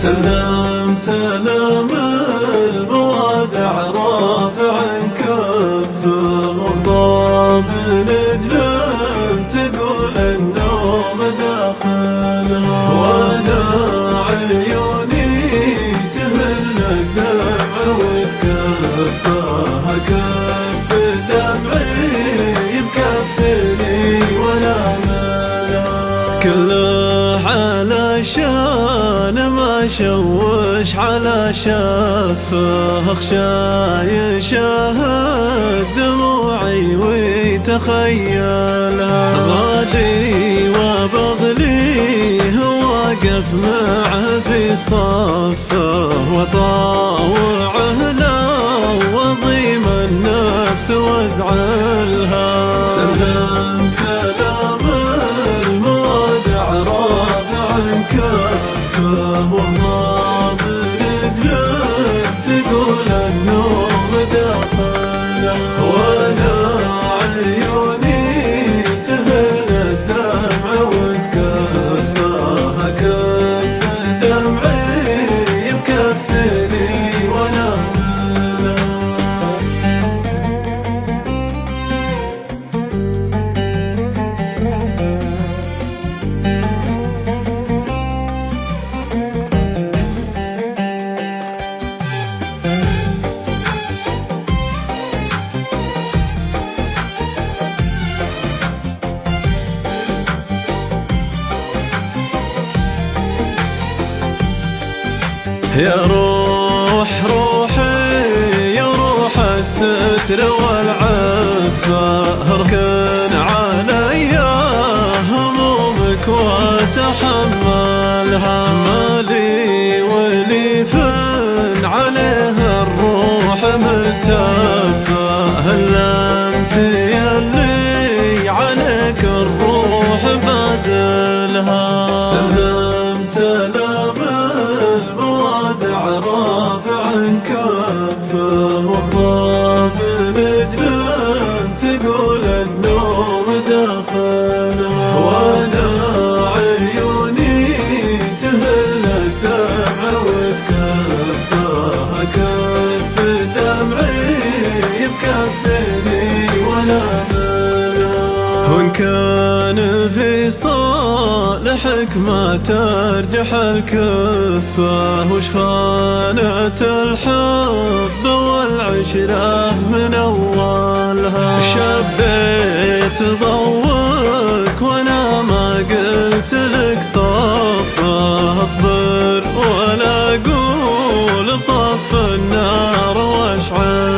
سلام سلام الوادع رافع كفه وغضاب نجل تقول النوم داخلها، وانا عيوني تهل الدمع وتكفاها كف دمعي بكفني ولا منها، كله علشان ما شوش على شفه، اخشى يشاهد دموعي ويتخيلها، غالي وبغليه واقف معه في صفه، وطاوعه لا وضيم النفس وازعلها. سلام سلام الموادع رافع كفه وغضاب نجل تقول النوم داخله، وانا عيوني تهل الدمع وتكفاها كف دمعي بكفني وانا يا روح روحي يا روح الستر والعفة، اركن عليا همومك وتحملها، مالي وليف عليها الروح ملتفة، هل انت يلي عليك الروح بدلها. سلام سلام رافع كفه وغضاب نجل تقول النوم داخلها، وانا عيوني تهل الدمع وتكفاها كف دمعي بكفني ولا منها، وان كان في صالحك ما ترجح الكفة، وش خانت الحب والعشرة من أولها، شبيت ضوك وانا ما قلت لك طفه، اصبر ولا اقول طف النار واشعل